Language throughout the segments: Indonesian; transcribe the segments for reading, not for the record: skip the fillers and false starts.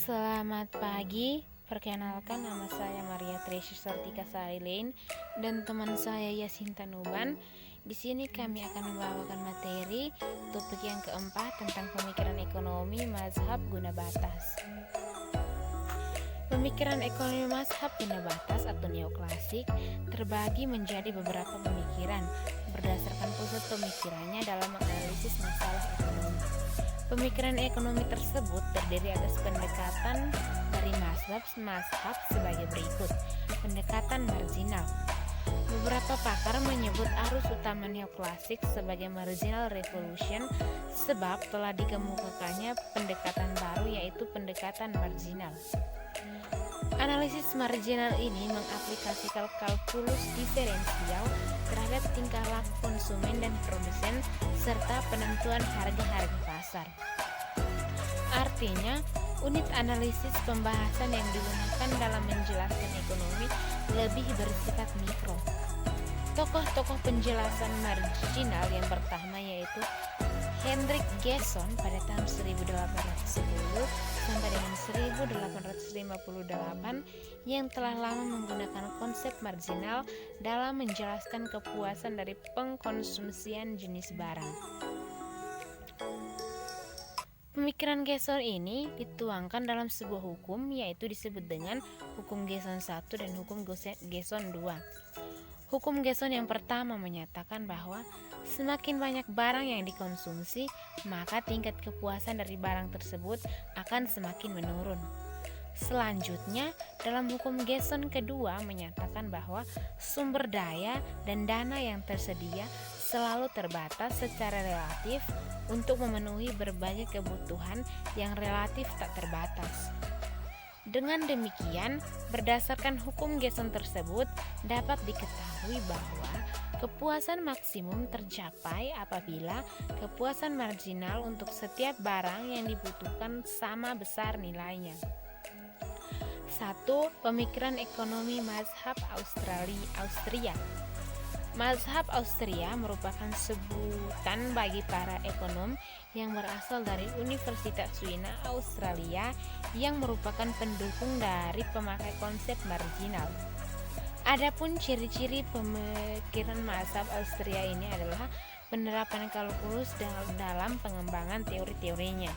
Selamat pagi, perkenalkan nama saya Maria Treasy Sartika Sarilain dan teman saya Yasinta Nuban. Di sini kami akan membawakan materi topik yang keempat tentang pemikiran ekonomi mazhab guna batas. Pemikiran ekonomi mazhab guna batas atau neoklasik terbagi menjadi beberapa pemikiran berdasarkan pusat pemikirannya dalam menganalisis masalah ekonomi. Pemikiran ekonomi tersebut terdiri atas pendekatan dari mazhab sebagai berikut. Pendekatan marginal. Beberapa pakar menyebut arus utama neoklasik sebagai marginal revolution sebab telah dikemukakannya pendekatan baru yaitu pendekatan marginal. Analisis marginal ini mengaplikasikan kalkulus diferensial terhadap tingkah laku konsumen dan produsen serta penentuan harga-harga pasar. Artinya, unit analisis pembahasan yang digunakan dalam menjelaskan ekonomi lebih bersifat mikro. Tokoh-tokoh penjelasan marginal yang pertama yaitu Hendrik Gerson pada tahun 1810 sampai dengan 1858 yang telah lama menggunakan konsep marginal dalam menjelaskan kepuasan dari pengkonsumsian jenis barang. Pemikiran Gerson ini dituangkan dalam sebuah hukum yaitu disebut dengan hukum Gerson 1 dan hukum Gerson 2. Hukum Gerson yang pertama menyatakan bahwa semakin banyak barang yang dikonsumsi, maka tingkat kepuasan dari barang tersebut akan semakin menurun. Selanjutnya, dalam hukum Gerson kedua menyatakan bahwa sumber daya dan dana yang tersedia selalu terbatas secara relatif untuk memenuhi berbagai kebutuhan yang relatif tak terbatas. Dengan demikian, berdasarkan hukum Gerson tersebut dapat diketahui bahwa kepuasan maksimum tercapai apabila kepuasan marginal untuk setiap barang yang dibutuhkan sama besar nilainya. 1. Pemikiran ekonomi mazhab Austria. Mazhab Austria merupakan sebutan bagi para ekonom yang berasal dari Universitas Wina, Australia yang merupakan pendukung dari pemakai konsep marginal. Adapun ciri-ciri pemikiran mazhab Austria ini adalah penerapan kalkulus dalam pengembangan teori-teorinya.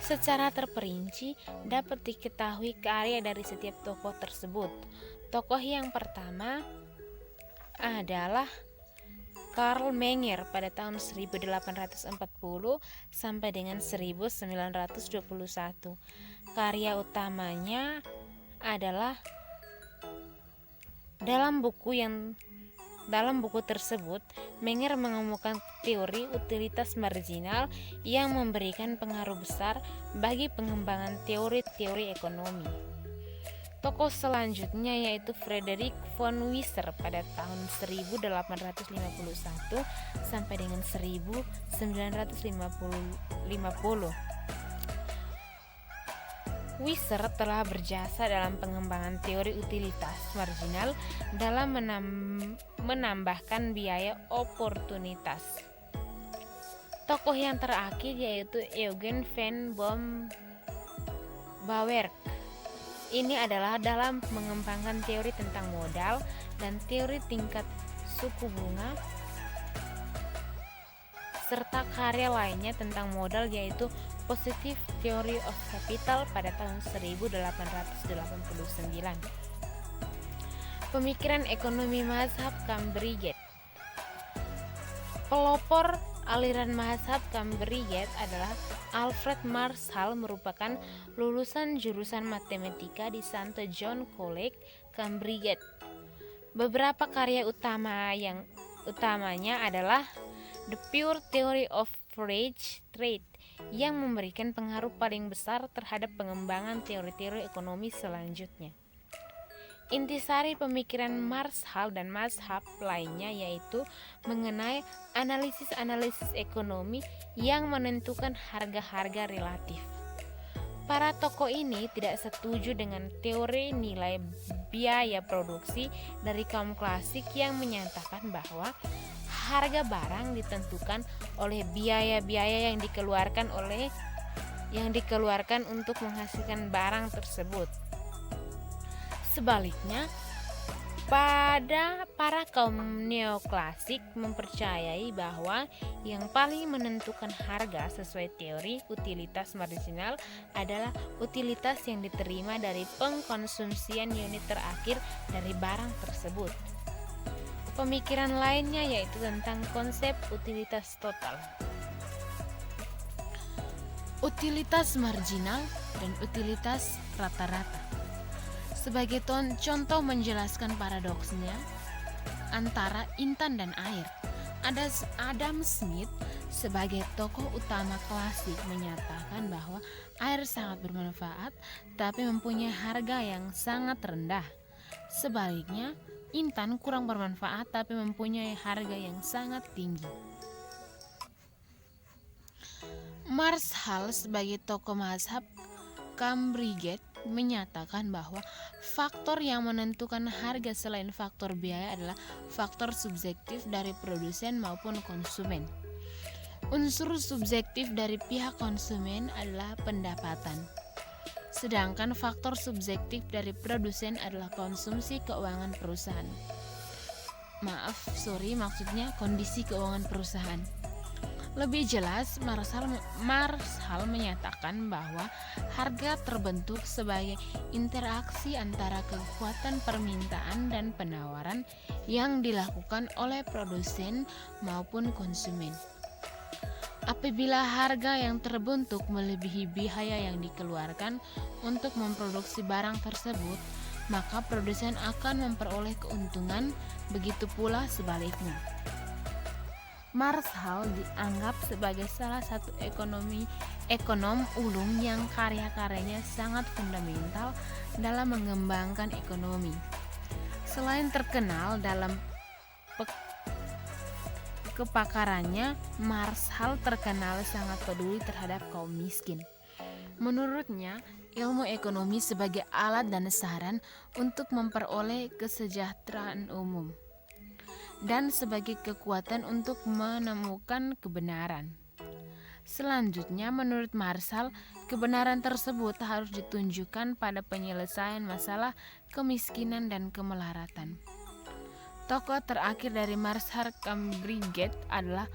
Secara terperinci dapat diketahui karya dari setiap tokoh tersebut. Tokoh yang pertama adalah Karl Menger pada tahun 1840 sampai dengan 1921. Karya utamanya adalah dalam buku tersebut Menger mengemukakan teori utilitas marginal yang memberikan pengaruh besar bagi pengembangan teori-teori ekonomi. Tokoh selanjutnya yaitu Friedrich von Wieser pada tahun 1851 sampai dengan 1950. Wieser telah berjasa dalam pengembangan teori utilitas marginal dalam menambahkan biaya oportunitas. Tokoh yang terakhir yaitu Eugen van Bauwerk. Ini adalah dalam mengembangkan teori tentang modal dan teori tingkat suku bunga serta karya lainnya tentang modal yaitu Positive Theory of Capital pada tahun 1889. Pemikiran ekonomi mazhab Cambridge. Pelopor aliran mazhab Cambridge adalah Alfred Marshall, merupakan lulusan jurusan matematika di St. John College, Cambridge. Beberapa karya utamanya adalah The Pure Theory of Wage Trade yang memberikan pengaruh paling besar terhadap pengembangan teori-teori ekonomi selanjutnya. Intisari pemikiran Marshall dan mazhab lainnya yaitu mengenai analisis-analisis ekonomi yang menentukan harga-harga relatif. Para tokoh ini tidak setuju dengan teori nilai biaya produksi dari kaum klasik yang menyatakan bahwa harga barang ditentukan oleh biaya-biaya yang dikeluarkan oleh yang dikeluarkan untuk menghasilkan barang tersebut. Sebaliknya, pada para kaum neoklasik mempercayai bahwa yang paling menentukan harga sesuai teori utilitas marginal adalah utilitas yang diterima dari pengkonsumsian unit terakhir dari barang tersebut. Pemikiran lainnya yaitu tentang konsep utilitas total. Utilitas marginal dan utilitas rata-rata. Sebagai contoh menjelaskan paradoksnya antara intan dan air, Adam Smith sebagai tokoh utama klasik menyatakan bahwa air sangat bermanfaat tapi mempunyai harga yang sangat rendah. Sebaliknya, intan kurang bermanfaat tapi mempunyai harga yang sangat tinggi. Marshall sebagai tokoh mazhab Cambridgate menyatakan bahwa faktor yang menentukan harga selain faktor biaya adalah faktor subjektif dari produsen maupun konsumen. Unsur subjektif dari pihak konsumen adalah pendapatan, sedangkan faktor subjektif dari produsen adalah konsumsi keuangan perusahaan. Maksudnya kondisi keuangan perusahaan. Lebih jelas, Marshall menyatakan bahwa harga terbentuk sebagai interaksi antara kekuatan permintaan dan penawaran yang dilakukan oleh produsen maupun konsumen. Apabila harga yang terbentuk melebihi biaya yang dikeluarkan untuk memproduksi barang tersebut, maka produsen akan memperoleh keuntungan, begitu pula sebaliknya. Marshall dianggap sebagai salah satu ekonom ulung yang karya-karyanya sangat fundamental dalam mengembangkan ekonomi. Selain terkenal dalam kepakarannya, Marshall terkenal sangat peduli terhadap kaum miskin. Menurutnya, ilmu ekonomi sebagai alat dan saran untuk memperoleh kesejahteraan umum dan sebagai kekuatan untuk menemukan kebenaran. Selanjutnya, menurut Marshall, kebenaran tersebut harus ditunjukkan pada penyelesaian masalah kemiskinan dan kemelaratan. Tokoh terakhir dari Marshall Cambridgate adalah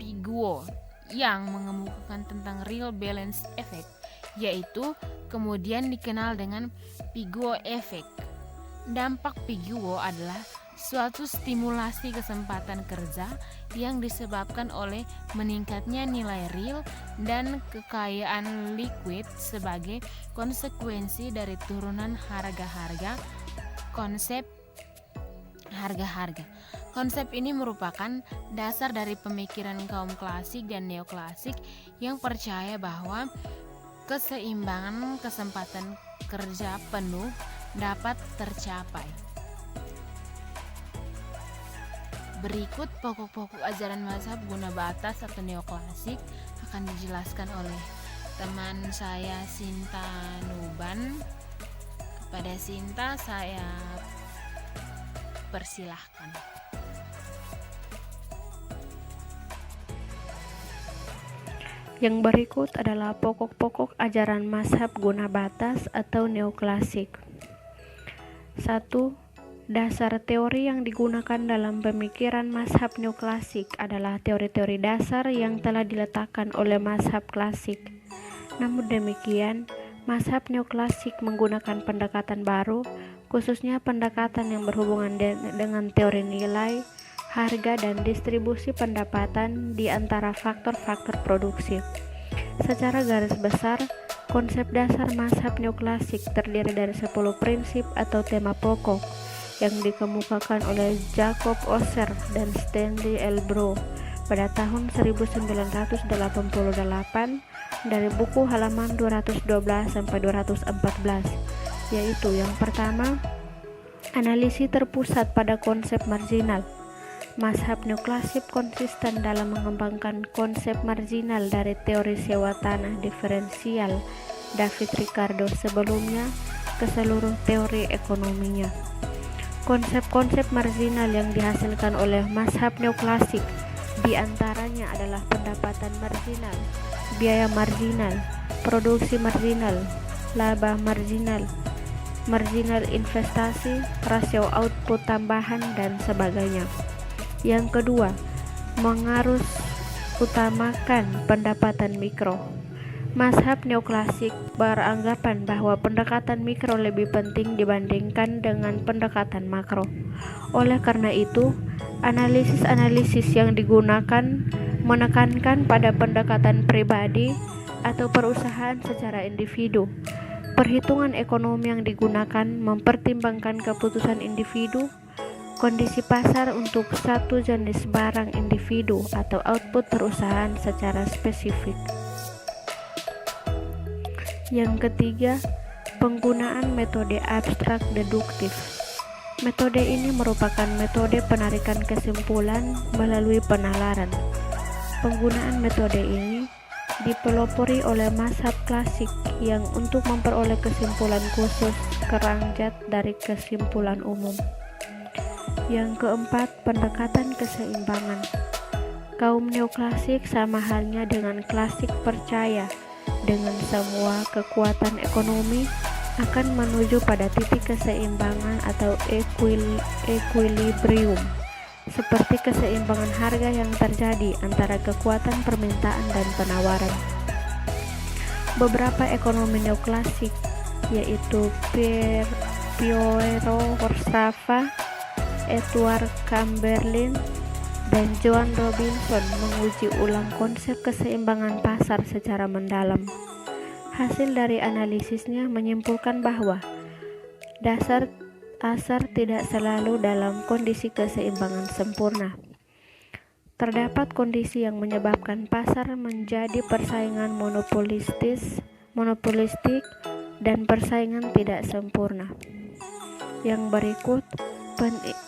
Piguet yang mengemukakan tentang real balance effect, yaitu kemudian dikenal dengan Piguet effect. Dampak Piguet adalah suatu stimulasi kesempatan kerja yang disebabkan oleh meningkatnya nilai real dan kekayaan liquid sebagai konsekuensi dari turunan harga-harga. Konsep ini merupakan dasar dari pemikiran kaum klasik dan neoklasik yang percaya bahwa keseimbangan kesempatan kerja penuh dapat tercapai. Berikut pokok-pokok ajaran mazhab guna batas atau neoklasik akan dijelaskan oleh teman saya Sinta Nuban. Kepada Sinta saya persilahkan. Yang berikut adalah pokok-pokok ajaran mazhab guna batas atau neoklasik. 1. Dasar teori yang digunakan dalam pemikiran mazhab neoklasik adalah teori-teori dasar yang telah diletakkan oleh mazhab klasik. Namun demikian, mazhab neoklasik menggunakan pendekatan baru, khususnya pendekatan yang berhubungan dengan teori nilai, harga, dan distribusi pendapatan di antara faktor-faktor produksi. Secara garis besar, konsep dasar mazhab neoklasik terdiri dari 10 prinsip atau tema pokok yang dikemukakan oleh Jacob Oser dan Stanley Elbrow pada tahun 1988 dari buku halaman 212-214, yaitu yang pertama, analisis terpusat pada konsep marginal. Mazhab neoklasik konsisten dalam mengembangkan konsep marginal dari teori sewa tanah diferensial David Ricardo sebelumnya ke seluruh teori ekonominya. Konsep-konsep marginal yang dihasilkan oleh mazhab neoklasik diantaranya adalah pendapatan marginal, biaya marginal, produksi marginal, laba marginal, marginal investasi, rasio output tambahan, dan sebagainya. Yang kedua, mengarus utamakan pendapatan mikro. Mazhab neoklasik beranggapan bahwa pendekatan mikro lebih penting dibandingkan dengan pendekatan makro. Oleh karena itu, analisis-analisis yang digunakan menekankan pada pendekatan pribadi atau perusahaan secara individu. Perhitungan ekonomi yang digunakan mempertimbangkan keputusan individu, kondisi pasar untuk satu jenis barang individu atau output perusahaan secara spesifik. Yang ketiga, penggunaan metode abstrak deduktif. Metode ini merupakan metode penarikan kesimpulan melalui penalaran. Penggunaan metode ini dipelopori oleh mazhab klasik yang untuk memperoleh kesimpulan khusus keranjat dari kesimpulan umum. Yang keempat, pendekatan keseimbangan. Kaum neoklasik sama halnya dengan klasik percaya dengan semua kekuatan ekonomi akan menuju pada titik keseimbangan atau equilibrium, seperti keseimbangan harga yang terjadi antara kekuatan permintaan dan penawaran. Beberapa ekonomi neoklasik, yaitu Piero Sraffa, Edward Chamberlain, dan John Robinson menguji ulang konsep keseimbangan pasar secara mendalam. Hasil dari analisisnya menyimpulkan bahwa dasar tidak selalu dalam kondisi keseimbangan sempurna. Terdapat kondisi yang menyebabkan pasar menjadi persaingan monopolistik dan persaingan tidak sempurna. Yang berikut,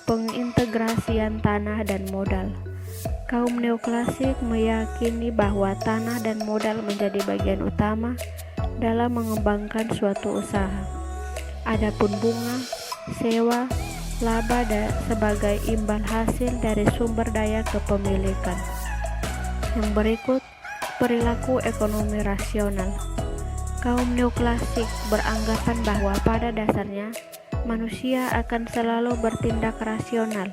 pengintegrasian tanah dan modal. Kaum neoklasik meyakini bahwa tanah dan modal menjadi bagian utama dalam mengembangkan suatu usaha. Adapun bunga, sewa, laba sebagai imbal hasil dari sumber daya kepemilikan. Yang berikut, perilaku ekonomi rasional. Kaum neoklasik beranggapan bahwa pada dasarnya manusia akan selalu bertindak rasional.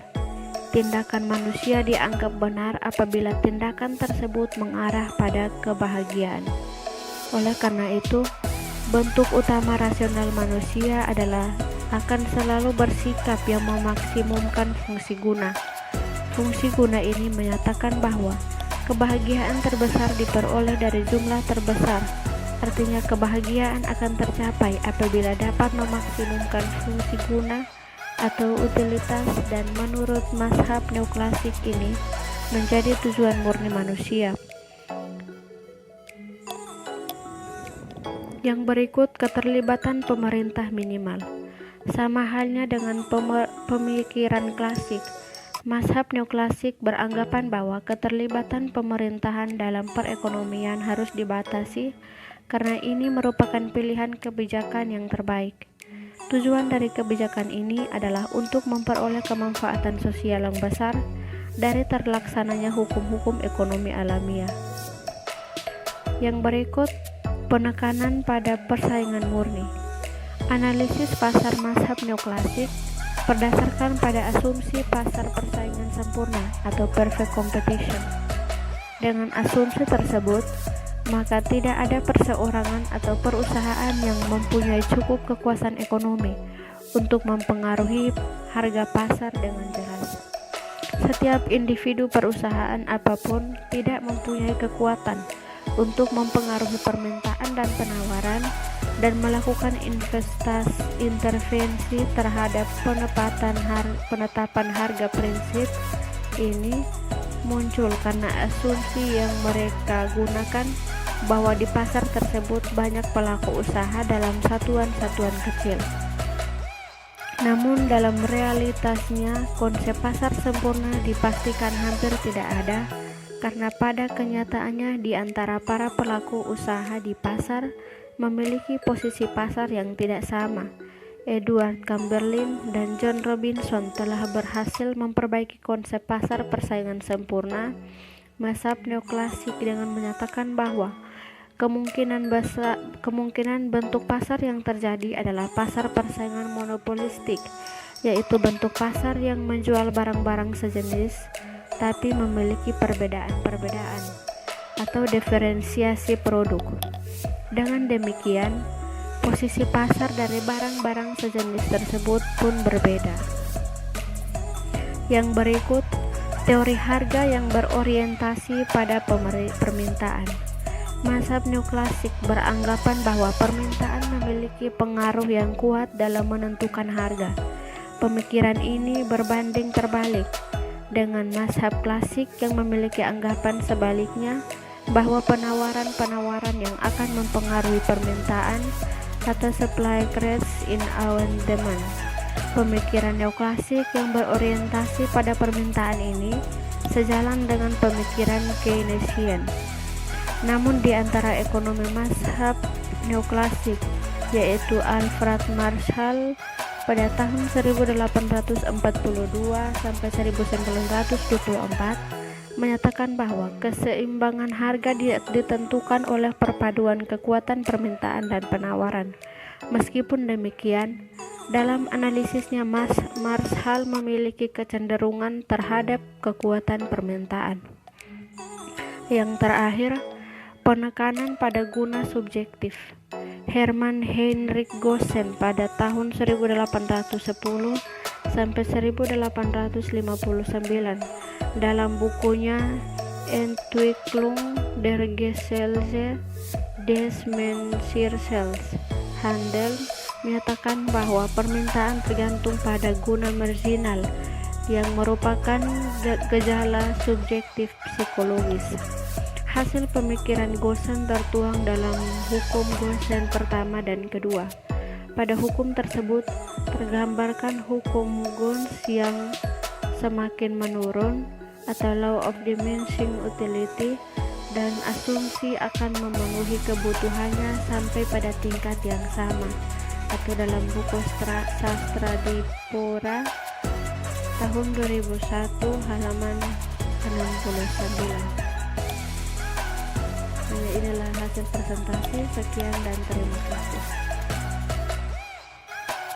Tindakan manusia dianggap benar apabila tindakan tersebut mengarah pada kebahagiaan. Oleh karena itu, bentuk utama rasional manusia adalah akan selalu bersikap yang memaksimumkan fungsi guna. Fungsi guna ini menyatakan bahwa kebahagiaan terbesar diperoleh dari jumlah terbesar. Artinya kebahagiaan akan tercapai apabila dapat memaksimumkan fungsi guna atau utilitas, dan menurut mazhab neoklasik ini menjadi tujuan murni manusia. Yang berikut, keterlibatan pemerintah minimal. Sama halnya dengan pemikiran klasik, mazhab neoklasik beranggapan bahwa keterlibatan pemerintahan dalam perekonomian harus dibatasi karena ini merupakan pilihan kebijakan yang terbaik. Tujuan dari kebijakan ini adalah untuk memperoleh kemanfaatan sosial yang besar dari terlaksananya hukum-hukum ekonomi alamiah. Yang berikut, penekanan pada persaingan murni. Analisis pasar mazhab neoklasik berdasarkan pada asumsi pasar persaingan sempurna atau perfect competition. Dengan asumsi tersebut, maka tidak ada perseorangan atau perusahaan yang mempunyai cukup kekuasaan ekonomi untuk mempengaruhi harga pasar dengan jelas. Setiap individu perusahaan apapun tidak mempunyai kekuatan untuk mempengaruhi permintaan dan penawaran dan melakukan intervensi terhadap penetapan harga. Prinsip ini muncul karena asumsi yang mereka gunakan bahwa di pasar tersebut banyak pelaku usaha dalam satuan-satuan kecil. Namun dalam realitasnya konsep pasar sempurna dipastikan hampir tidak ada, karena pada kenyataannya di antara para pelaku usaha di pasar memiliki posisi pasar yang tidak sama. Edward Chamberlain dan John Robinson telah berhasil memperbaiki konsep pasar persaingan sempurna mazhab neoklasik dengan menyatakan bahwa Kemungkinan bentuk pasar yang terjadi adalah pasar persaingan monopolistik, yaitu bentuk pasar yang menjual barang-barang sejenis tapi memiliki perbedaan-perbedaan atau diferensiasi produk. Dengan demikian, posisi pasar dari barang-barang sejenis tersebut pun berbeda. Yang berikut, teori harga yang berorientasi pada permintaan. Mazhab neoklasik beranggapan bahwa permintaan memiliki pengaruh yang kuat dalam menentukan harga. Pemikiran ini berbanding terbalik dengan mazhab klasik yang memiliki anggapan sebaliknya, bahwa penawaran-penawaran yang akan mempengaruhi permintaan atau supply creates in our demand. Pemikiran neoklasik yang berorientasi pada permintaan ini sejalan dengan pemikiran Keynesian. Namun di antara ekonomi mazhab neoklasik, yaitu Alfred Marshall pada tahun 1842 sampai 1924 menyatakan bahwa keseimbangan harga ditentukan oleh perpaduan kekuatan permintaan dan penawaran. Meskipun demikian, dalam analisisnya Marshall memiliki kecenderungan terhadap kekuatan permintaan. Yang terakhir, penekanan pada guna subjektif. Hermann Heinrich Gossen pada tahun 1810 sampai 1859 dalam bukunya Entwicklung der Gesellschaft des Menschenhandel menyatakan bahwa permintaan tergantung pada guna marginal yang merupakan gejala subjektif psikologis. Hasil pemikiran Gossen tertuang dalam hukum Gossen pertama dan kedua. Pada hukum tersebut tergambarkan hukum Gauss yang semakin menurun atau law of diminishing utility, dan asumsi akan memenuhi kebutuhannya sampai pada tingkat yang sama, atau dalam buku Sastra Dipora tahun 2001 halaman 69. Inilah hasil presentasi. Sekian dan terima kasih.